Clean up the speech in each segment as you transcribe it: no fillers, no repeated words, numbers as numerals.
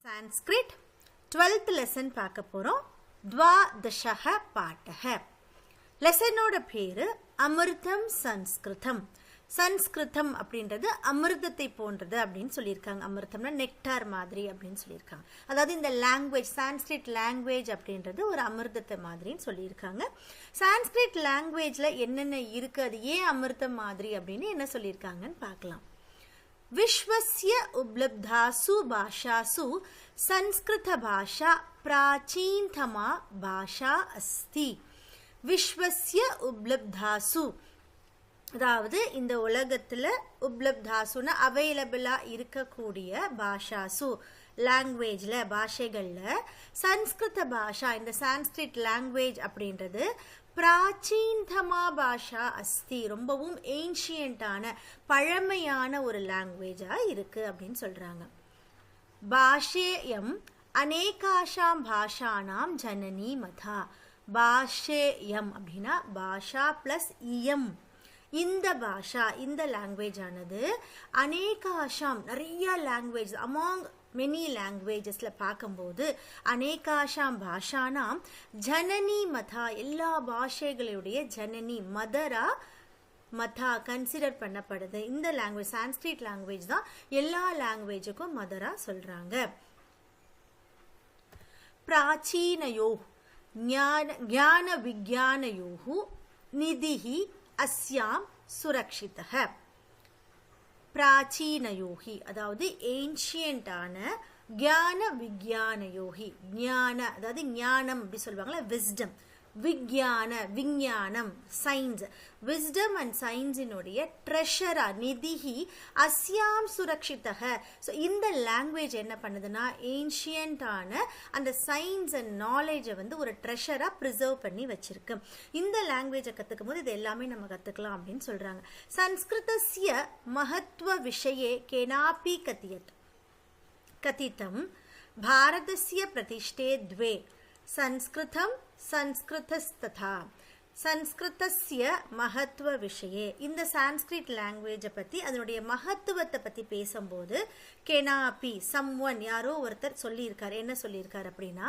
Sanskrit 12th lesson பார்க்க போறோம். द्वादशः पाठः. லெசனோட பேரு அமிர்தம் சன்ஸ்கிருதம். சன்ஸ்கிருதம் அப்படின்றது அமிர்தத்தை போன்றது அப்படின்னு சொல்லியிருக்காங்க. அமிர்தம்னா நெக்டார் மாதிரி அப்படின்னு சொல்லியிருக்காங்க. அதாவது இந்த லாங்குவேஜ் சான்ஸ்கிரிட் லாங்குவேஜ் அப்படின்றது ஒரு அமிர்தத்தை மாதிரின்னு சொல்லியிருக்காங்க. சான்ஸ்கிரிட் லாங்குவேஜ்ல என்னென்ன இருக்கு, அது ஏன் அமிர்தம் மாதிரி அப்படின்னு என்ன சொல்லியிருக்காங்கன்னு பார்க்கலாம். विश्वस्य उपलब्धासु भाषासु संस्कृत भाषा प्राचीनतमा भाषा अस्ति. विश्वस्य उपलब्धासु அதாவது இந்த உலகத்துல உப்லப்தாசுனா அவைலபிளா இருக்கக்கூடிய பாஷாசு லாங்குவேஜ்ல பாஷைகள்ல சன்ஸ்கிருத பாஷா இந்த சான்ஸ்கிரிட் லாங்குவேஜ் அப்படின்றது பிராச்சீனதமா பாஷா அஸ்தி ரொம்பவும் ஏன்ஷியன்டான பழமையான ஒரு லாங்குவேஜா இருக்கு அப்படின்னு சொல்றாங்க. பாஷேயம் அநேகாஷாம் பாஷானாம் ஜனனி மதா. பாஷேயம் அப்படின்னா பாஷா பிளஸ் இயம். இந்த பாஷா இந்த லாங்குவேஜ் ஆனது அநேகாஷாம் நிறைய லாங்குவேஜ் அமாங் மெனி லாங்குவேஜஸ்ல பார்க்கும்போது அநேகாஷாம் பாஷானாம் ஜனனி மதா எல்லா பாஷைகளுடைய ஜனனி மதரா மதா கன்சிடர் பண்ணப்படுது. இந்த லாங்குவேஜ் சான்ஸ்கிரிட் லாங்குவேஜ் தான் எல்லா லாங்குவேஜுக்கும் மதரா சொல்றாங்க. பிராச்சீனயோ ஞான விஞ்ஞானயோஹு நிதிஹி அஸ்யாம் சுரக்ஷிதஹ. பிராச்சீனயோகி அதாவது ஏன்ஷியன்டான ஞான விஞ்ஞானயோகி ஞான அதாவது ஞானம் அப்படி சொல்லுவாங்களா விஸ்டம் விஞ்ஞான விஞ்ஞானம் சயின்ஸ் விஸ்டம் அண்ட் சயின்ஸினுடைய ட்ரெஷரா நிதிஹி அஸ்யாம் சுரக்ஷிதஹ. ஸோ இந்த லாங்குவேஜ் என்ன பண்ணுதுன்னா ஏன்ஷியன்டான அந்த சயின்ஸ் அண்ட் நாலேஜை வந்து ஒரு ட்ரெஷரா ப்ரிசர்வ் பண்ணி வச்சிருக்கு. இந்த லாங்குவேஜை கற்றுக்கும் போது இது எல்லாமே நம்ம கற்றுக்கலாம் அப்படின்னு சொல்றாங்க. சன்ஸ்கிருதஸ்ய மகத்துவ விஷயே கேனாபி கதிதம் பாரதஸ்ய பிரதிஷ்டே द्वे संस्कृतं संस्कृतस्तथा. சன்ஸ்கிருதஸ்ய மகத்துவ விஷயே இந்த சான்ஸ்கிரிட் லாங்குவேஜை பற்றி அதனுடைய மகத்துவத்தை பற்றி பேசும்போது கெனாபி சம்வன் யாரோ ஒருத்தர் சொல்லியிருக்காரு. என்ன சொல்லியிருக்காரு அப்படின்னா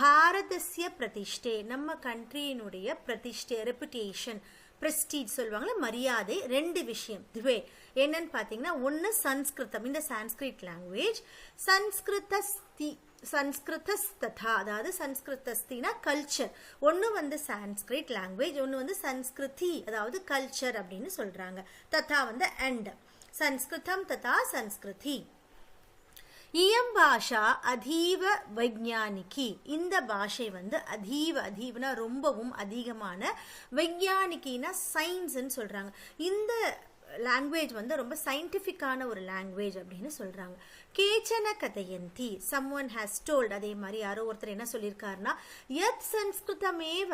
பாரதஸ்ய பிரதிஷ்டே நம்ம கண்ட்ரியினுடைய பிரதிஷ்டே ரெப்புடேஷன் பிரஸ்டீஜ் சொல்லுவாங்களே மரியாதை ரெண்டு விஷயம் துவே என்னன்னு பார்த்தீங்கன்னா ஒன்று சன்ஸ்கிருதம் இந்த சான்ஸ்கிரிட் லாங்குவேஜ் சன்ஸ்கிருதஸ்ததா அதாவது சன்ஸ்கிருதஸ்தினா கல்ச்சர். ஒன்று வந்து சான்ஸ்கிரிட் லாங்குவேஜ் ஒன்று வந்து சன்ஸ்கிருதி அதாவது கல்ச்சர் அப்படின்னு சொல்றாங்க. ததா வந்து அண்ட் சன்ஸ்கிருதம் ததா சன்ஸ்கிருதி. இயம் பாஷா அதீவ வைஜானிகி இந்த பாஷை வந்து அதீவனா ரொம்பவும் அதிகமான வைஜானிக்கினா சயின்ஸ்ன்னு சொல்றாங்க. இந்த லாங்குவேஜ் வந்து ரொம்ப சயின்டிஃபிக்கான ஒரு லாங்குவேஜ் அப்படின்னு சொல்றாங்க. கேச்சன கதையந்தி சம்ஒன் ஹேஸ் டோல்ட் அதே மாதிரி யாரோ ஒருத்தர் என்ன சொல்லியிருக்காருன்னா யத் சன்ஸ்கிருதமேவ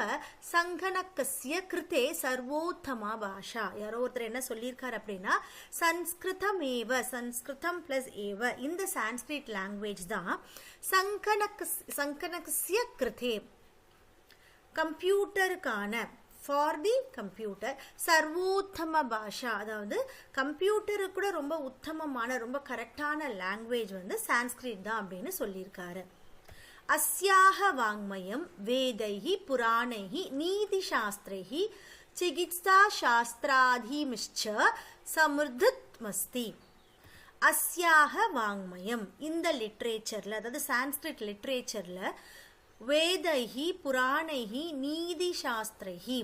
சங்கனக்கஸ்ய கிருதே சர்வோத்தமா பாஷா. யாரோ ஒருத்தர் என்ன சொல்லியிருக்காரு அப்படின்னா சன்ஸ்கிருதமேவ சன்ஸ்கிருதம் பிளஸ் ஏவ இந்த சான்ஸ்கிரிட் லாங்குவேஜ் தான் சங்கனக்கஸ்ய கிருதே கம்ப்யூட்டருக்கான ஃபார் தி கம்ப்யூட்டர் சர்வோத்தம பாஷா அதாவது கம்ப்யூட்டருக்கு கூட ரொம்ப உத்தமமான ரொம்ப கரெக்டான லாங்குவேஜ் வந்து சான்ஸ்கிரிட் தான் அப்படின்னு சொல்லியிருக்காரு. அஸ்யாக வாங்மயம் வேதைஹி புராணைஹி நீதி சாஸ்திரைஹி சிகித்சா சாஸ்திராதிமிஷ்ச சமிருத்தமஸ்தி. அஸ்யாக வாங்மயம் இந்த லிட்ரேச்சர்ல அதாவது சான்ஸ்கிரிட் லிட்ரேச்சர்ல வேதைஹி புராணைஹி நீதி சாஸ்திரைஹி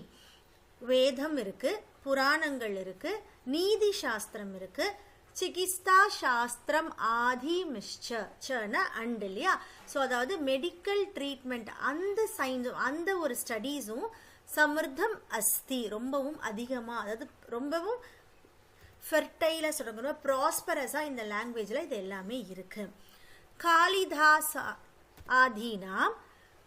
வேதம் இருக்கு புராணங்கள் இருக்கு நீதி சாஸ்திரம் இருக்கு சிகித்சா சாஸ்திரம் ஆதிமிஷ்சன அண்ட் இல்லையா. ஸோ அதாவது மெடிக்கல் ட்ரீட்மெண்ட் அந்த சயின்ஸும் அந்த ஒரு ஸ்டடீஸும் சமிர்தம் அஸ்தி ரொம்பவும் அதிகமாக அதாவது ரொம்பவும் ஃபெர்டைலாக சொல்கிறாங்க ப்ராஸ்பரஸாக இந்த லாங்குவேஜில் இது எல்லாமே இருக்கு. காளிதாஸ் ஆதீனாம்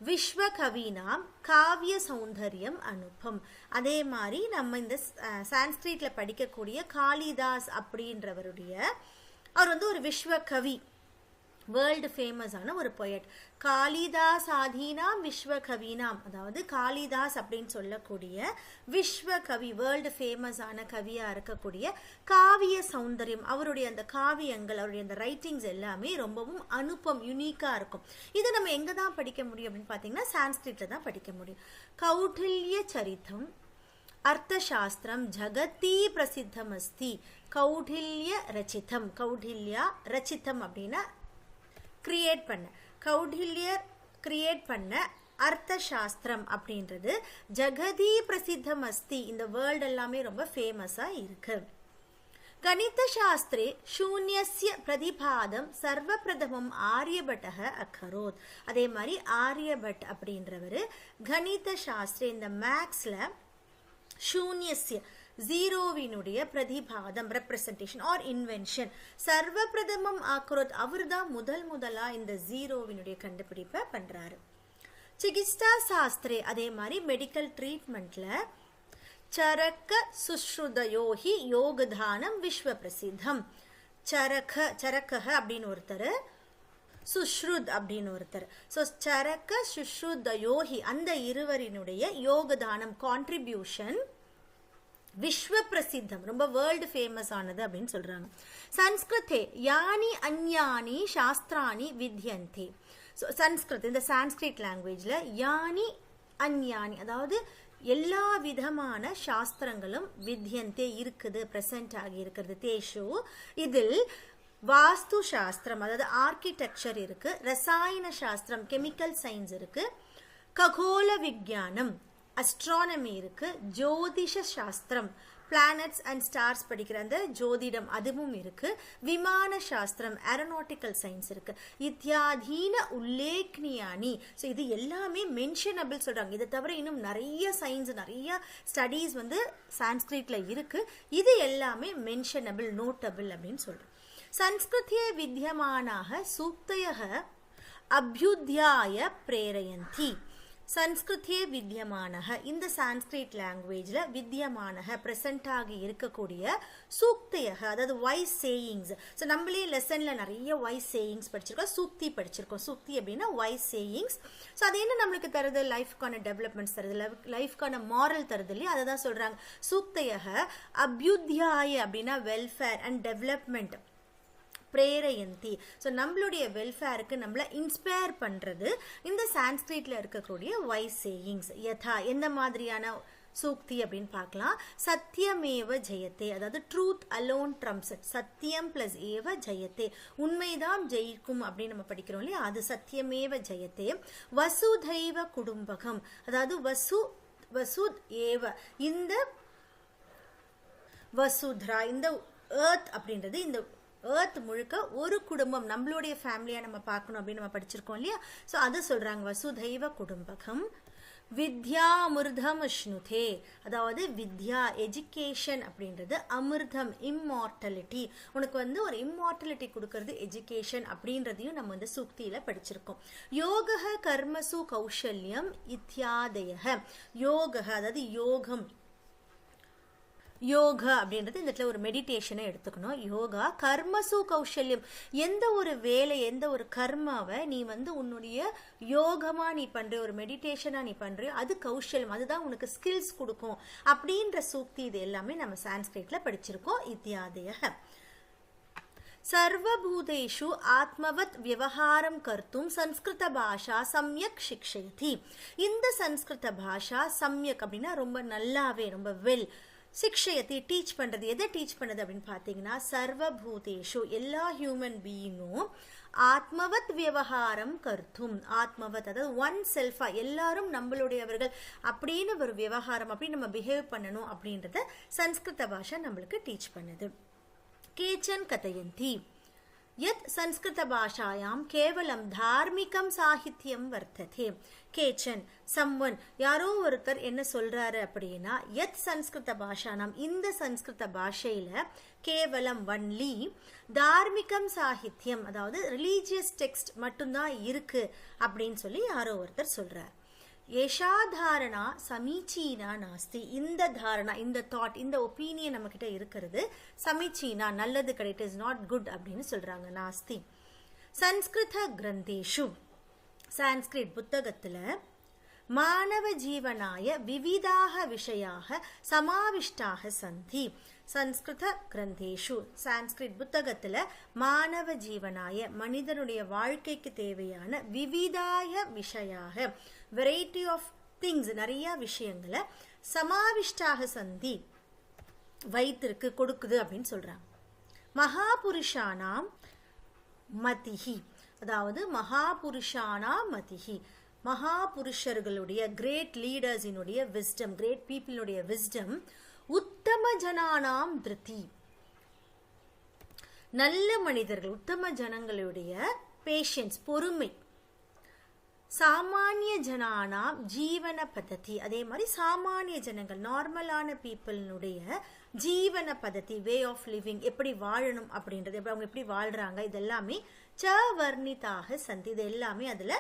விஸ்வகவினாம் காவிய சௌந்தர்யம் அனுபம். அதே மாதிரி நம்ம இந்த சான்ஸ்கிரிட்ல படிக்கக்கூடிய காளிதாஸ் அப்படின்றவருடைய அவர் வந்து ஒரு விஸ்வகவி வேர்ல்டு ஃபேமஸான ஒரு பொயட். காளிதாஸ் ஆதீனாம் விஸ்வகவினாம், அதாவது காளிதாஸ் அப்படின்னு சொல்லக்கூடிய விஸ்வகவி, வேர்ல்டு ஃபேமஸான கவியாக இருக்கக்கூடிய காவிய சௌந்தர்யம், அவருடைய அந்த காவியங்கள், அவருடைய அந்த ரைட்டிங்ஸ் எல்லாமே ரொம்பவும் அனுப்பம், யுனிக்காக இருக்கும். இதை நம்ம எங்கே தான் படிக்க முடியும் அப்படின்னு பார்த்தீங்கன்னா சான்ஸ்கிரிட்டில் தான் படிக்க முடியும். கௌடில்ய சரிதம் அர்த்தசாஸ்திரம் ஜகத்தி பிரசித்தம் அஸ்தி. கௌடில்ய ரச்சிதம், கௌடில்யா ரச்சிதம் அப்படின்னா கிரியேட் பண்ண, கௌடில்யர் கிரியேட் பண்ண அர்த்தசாஸ்திரம் அப்படின்றது ஜகதி பிரசித்தம் அஸ்தி, இந்த வேர்ல்டு எல்லாமே ரொம்ப ஃபேமஸாக இருக்கு. கணித சாஸ்திரே சூன்யஸ்ய பிரதிபாதம் சர்வபிரதமம் ஆரியபட்டக அக்கரோத். அதே மாதிரி ஆரியபட் அப்படின்றவர் கணித சாஸ்திரே, இந்த மேக்ஸில் சூன்யஸ்ய ஜீரோவினுடைய பிரதிபாதம் ரெப்ரசன்டேஷன் ஆர் இன்வென்ஷன் சர்வபிரதமம் ஆக்ரோத், அவர் தான் முதலா இந்த ஜீரோவினுடைய கண்டுபிடிப்பை பண்றாரு. சிகிச்சா சாஸ்திரே, அதே மாதிரி மெடிக்கல் ட்ரீட்மெண்ட்ல சரக்க சுஸ்ருதயோகி யோகதானம் விஸ்வ பிரசித்தம். சரக்க அப்படின்னு ஒருத்தர், சுஷ்ருத் அப்படின்னு ஒருத்தர். ஸோ சரக்க சுஷ்ருதயோகி அந்த இருவரினுடைய யோகதானம் கான்ட்ரிபியூஷன் விஸ்வ பிரசித்தம், ரொம்ப வேர்ல்டு ஃபேமஸ் ஆனது அப்படின்னு சொல்றாங்க. சன்ஸ்கிருதே யானி அந்யானி சாஸ்திராணி வித்யந்தி. ஸோ சன்ஸ்கிருத், இந்த சான்ஸ்கிரிட் லாங்குவேஜ்ல யானி அந்யானி, அதாவது எல்லா விதமான சாஸ்திரங்களும் வித்யந்தே இருக்குது, பிரசன்ட் ஆகி இருக்கிறது. தேஷு, இதில் வாஸ்து சாஸ்திரம் அதாவது ஆர்கிடெக்சர் இருக்கு, ரசாயன சாஸ்திரம் கெமிக்கல் சயின்ஸ் இருக்கு, ககோல விஞ்ஞானம் அஸ்ட்ரானமி இருக்கு, ஜோதிஷ சாஸ்திரம் பிளானட்ஸ் அண்ட் ஸ்டார்ஸ் படிக்கிற அந்த ஜோதிடம் அதுவும் இருக்கு, விமான சாஸ்திரம் ஏரோநாட்டிக்கல் சயின்ஸ் இருக்கு, இத்தியாதீன உல்லேக்னியானி. ஸோ இது எல்லாமே மென்ஷனபிள் சொல்றாங்க. இதை தவிர இன்னும் நிறைய சயின்ஸ், நிறைய ஸ்டடீஸ் வந்து சான்ஸ்கிரிட்ல இருக்கு. இது எல்லாமே மென்ஷனபிள், நோட்டபிள் அப்படின்னு சொல்றோம். संस्कृते विद्यमानाः सूक्तयः अभ्युदयाय प्रेरयन्ति. संस्कृते विद्यमानः இந்த சான்ஸ்கிரிட் லாங்குவேஜ்ல வித்யமானः பிரசன்ட் ஆகி இருக்கக்கூடிய சூக்தயः அதாவது வைஸ் சேயிங்ஸ். ஸோ நம்மளே லெசன்ல நிறைய வைஸ் சேயிங்ஸ் படிச்சிருக்கோம், சூக்தி படிச்சிருக்கோம். சூக்தி அப்படின்னா வைஸ் சேயிங்ஸ். ஸோ அது என்ன நம்மளுக்கு தருது? லைஃப்கான டெவலப்மெண்ட்ஸ் தருது, லைஃப்கான மாரல் தருது இல்லையா? அதை தான் சொல்றாங்க. சூக்தயः அபியுத்யாய அப்படின்னா வெல்ஃபேர் அண்ட் டெவலப்மெண்ட், பிரேரயந்தி. ஸோ நம்மளுடைய வெல்ஃபேருக்கு நம்மளை இன்ஸ்பயர் பண்ணுறது இந்த சான்ஸ்கிரிட்ல இருக்கக்கூடிய வைஸ் சேயிங்ஸ். யதா எந்த மாதிரியான சூக்தி அப்படின்னு பார்க்கலாம். சத்தியமேவ ஜெயத்தே, அதாவது ட்ரூத் அலோன் ட்ரம்ப்ஸ். சத்தியம் பிளஸ் ஏவ ஜெயத்தே, உண்மைதான் ஜெயிக்கும் அப்படின்னு நம்ம படிக்கிறோம் இல்லையா? அது சத்தியமேவ ஜெயத்தே. வசுதைவ குடும்பகம், அதாவது வசுத் ஏவ, இந்த வசுத்ரா, இந்த ஏர்த் அப்படின்றது, இந்த ஏர்த் முழுக்க ஒரு குடும்பம், நம்மளுடைய ஃபேமிலியா நம்ம பார்க்கணும் அப்படின்னு நம்ம படிச்சிருக்கோம் இல்லையா? ஸோ அதை சொல்றாங்க வசுதைவ குடும்பகம். வித்யா அமிர்தம் அஷ்ணுதே, அதாவது வித்யா எஜுகேஷன் அப்படின்றது, அமிர்தம் இம்மார்டலிட்டி, உனக்கு வந்து ஒரு இம்மார்டலிட்டி கொடுக்கறது எஜுகேஷன் அப்படின்றதையும் நம்ம வந்து சூக்தியில படிச்சிருக்கோம். யோக கர்மசு கௌசல்யம் இத்தியாதய. யோக அதாவது யோகம், யோகா அப்படின்றது இந்த இடத்துல ஒரு மெடிடேஷனை எடுத்துக்கணும். யோகா கர்மசு கௌசல்யம், எந்த ஒரு வேலை, எந்த ஒரு கர்மாவை நீ வந்து உன்னுடைய யோகமா நீ பண்ற, ஒரு மெடிடேஷனா நீ பண்ற, அது கௌசல்யம், அதுதான் உனக்கு ஸ்கில்ஸ் கொடுக்கும் அப்படின்ற சூக்தி. இது எல்லாமே நம்ம சான்ஸ்கிரிட்ல படிச்சிருக்கோம். இத்தியாதய. சர்வபூதேஷு ஆத்மவத் விவகாரம் கர்த்தும் சம்ஸ்கிருத பாஷா சம்யக் சிக்ஷயதி. இந்த சம்ஸ்கிருத பாஷா சம்யக் அப்படின்னா ரொம்ப நல்லாவே, ரொம்ப வெல், சிக்ஷயத்தை டீச் பண்றது. எதை டீச் பண்ணது அப்படின்னு பார்த்தீங்கன்னா, சர்வபூதேஷு எல்லா ஹியூமன் பீயிங்கும் ஆத்மவத் விவகாரம் கர்த்தும், ஆத்மவத் அதாவது ஒன் செல்ஃபா, எல்லாரும் நம்மளுடையவர்கள் அப்படின்னு ஒரு விவகாரம், அப்படின்னு நம்ம பிஹேவ் பண்ணணும் அப்படின்றத சம்ஸ்கிருத பாஷா நம்மளுக்கு டீச் பண்ணுது. கேச்சன் கதயந்தி யத் சம்ஸ்கிருத பாஷாயாம் கேவலம் தார்மிகம் சாகித்யம் வர்த்ததே. கேச்சன் சம்வன், யாரோ ஒருத்தர் என்ன சொல்றாரு அப்படின்னா, யத் சம்ஸ்கிருத பாஷா, நாம் இந்த சம்ஸ்கிருத பாஷையில கேவலம் ஒன்லி தார்மிகம் சாகித்யம் அதாவது ரிலீஜியஸ் டெக்ஸ்ட் மட்டும்தான் இருக்கு அப்படின்னு சொல்லி யாரோ ஒருத்தர் சொல்றார். ஏஷா தாரணா சமீச்சீனா நாஸ்தி. இந்த தாரணா, இந்த தாட், இந்த ஒப்பீனியன் நம்ம கிட்ட இருக்கிறது சமீச்சீனா நல்லது கிடையாது, இஸ் நாட் குட் அப்படின்னு சொல்றாங்க. நாஸ்தி சன்ஸ்கிருத கிரந்தேஷு சான்ஸ்கிரிட் புத்தகத்துல மானவ ஜீவனாய விவிதாக விஷயாக சமாவிஷ்டாக சந்தி. சன்ஸ்கிருத கிரந்தேஷு சான்ஸ்கிரிட் புத்தகத்துல மானவ ஜீவனாய மனிதனுடைய வாழ்க்கைக்கு தேவையான விவிதாய விஷயாக வெரைட்டி ஆஃப் திங்ஸ் நிறைய விஷயங்களை சமாவிஷ்டாக சந்தி வைத்திருக்கு கொடுக்குது அப்படின்னு சொல்றாங்க. மகாபுருஷானாம் மதிஹி அதாவது மகாபுருஷானாம் மதிஹி மகாபுருஷர்களுடைய கிரேட் லீடர்ஸினுடைய விஸ்டம் கிரேட் பீப்புளுடைய விஸ்டம் உத்தம ஜனானாம் திருதி நல்ல மனிதர்கள் உத்தம ஜனங்களுடைய பேஷன்ஸ் பொறுமை சாமானிய ஜனானாம் ஜீவன பதத்தி அதே மாதிரி சாமானிய ஜனங்கள் நார்மலான பீப்புளுடைய ஜீவன பதத்தி வே ஆஃப் லிவிங் எப்படி வாழணும் அப்படின்றது அவங்க எப்படி வாழ்றாங்க இதெல்லாமே ச வர்ணிதாக சந்தி இது எல்லாமே அதுல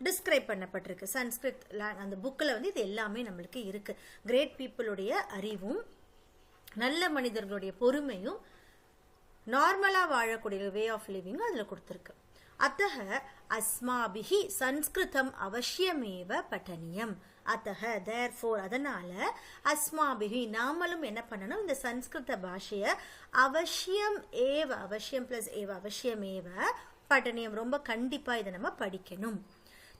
டிஸ்கிரைப் பண்ணப்பட்டிருக்கு. சன்ஸ்கிருத் அந்த புக்கில் வந்து இது எல்லாமே நம்மளுக்கு இருக்கு. கிரேட் பீப்புளுடைய அறிவும் நல்ல மனிதர்களுடைய பொறுமையும் நார்மலா வாழக்கூடிய வே ஆஃப் லிவிங் அதுல கொடுத்துருக்கு. அத்தக அஸ்மாபிஹி சன்ஸ்கிருதம் அவசியமேவ பட்டனியம். அத்தக தேர்ஃபோர் அதனால அஸ்மாபிஹி நாமளும் என்ன பண்ணணும் இந்த சன்ஸ்கிருத பாஷைய அவசியம் ஏவ அவசியம் பிளஸ் ஏவ அவசியமேவ பட்டனியம் ரொம்ப கண்டிப்பா இதை நம்ம படிக்கணும்.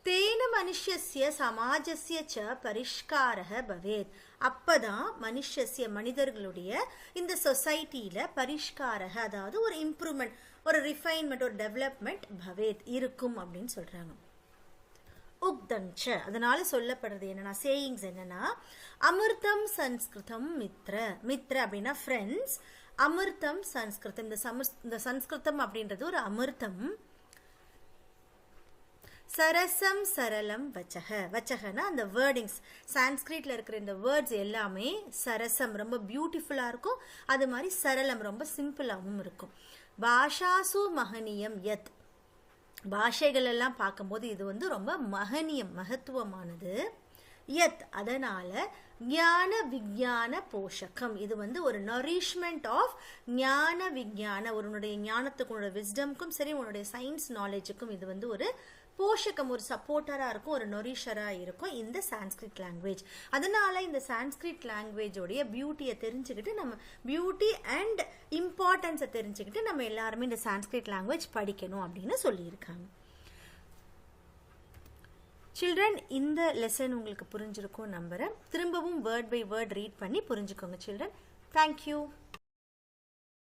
தேன மனுஷ்யஸ்ய சமாஜஸ்ய ச பரிஷ்காரஹ பவேத் அப்பதான் மனுஷ்யஸ்ய மனிதர்களுடைய இந்த சொசைட்டியில பரிஷ்காரஹ அதாவது ஒரு இம்ப்ரூவ்மெண்ட் ஒரு ரிஃபைன்மெண்ட் ஒரு டெவலப்மெண்ட் பவேத் இருக்கும் அப்படின்னு சொல்றாங்க. உக்தஞ்ச அதனால சொல்லப்படுறது என்னன்னா சேயிங்ஸ் என்னன்னா அமிர்தம் சன்ஸ்கிருதம் மித்ர மித்ர அப்படின்னா ஃப்ரெண்ட்ஸ் அமிர்தம் சன்ஸ்கிருதம் இந்த சன்ஸ்கிருதம் அப்படின்றது ஒரு அமிர்தம் சரசம் சரளம் வச்சக வச்சகனா அந்த வேர்டிங்ஸ் சான்ஸ்கிரிட்ல இருக்கிற இந்த வேர்ட்ஸ் எல்லாமே சரசம் ரொம்ப பியூட்டிஃபுல்லா இருக்கும் அது மாதிரி சரளம் ரொம்ப சிம்பிளாகவும் இருக்கும். பாஷாசு மகனியம் யத் பாஷைகள் எல்லாம் பார்க்கும்போது இது வந்து ரொம்ப மகனியம் மகத்துவமானது. யத் அதனால ஞான விஞ்ஞான போஷகம் இது வந்து ஒரு நரிஷ்மெண்ட் ஆஃப் ஞான விஞ்ஞான உன்னுடைய ஞானத்துக்கும் உன்னோட விஸ்டம்க்கும் சரி உன்னுடைய சயின்ஸ் நாலேஜுக்கும் இது வந்து ஒரு போஷகம் ஒரு சப்போர்ட்டரா இருக்கும் ஒரு நொரிஷரா இருக்கும் இந்த சான்ஸ்கிரிட் லாங்குவேஜ். அதனால இந்த சான்ஸ்கிரிட் லாங்குவேஜோடைய பியூட்டியை தெரிஞ்சுக்கிட்டு நம்ம பியூட்டி அண்ட் இம்பார்ட்டன்ஸை தெரிஞ்சுக்கிட்டு நம்ம எல்லாருமே இந்த சான்ஸ்கிரிட் லாங்குவேஜ் படிக்கணும் அப்படின்னு சொல்லியிருக்காங்க. சில்ட்ரன் இந்த லெசன் உங்களுக்கு புரிஞ்சிருக்கும் நம்புறேன். திரும்பவும் வேர்ட் பை வேர்ட் ரீட் பண்ணி புரிஞ்சுக்கோங்க சில்ட்ரன். தேங்க்யூ.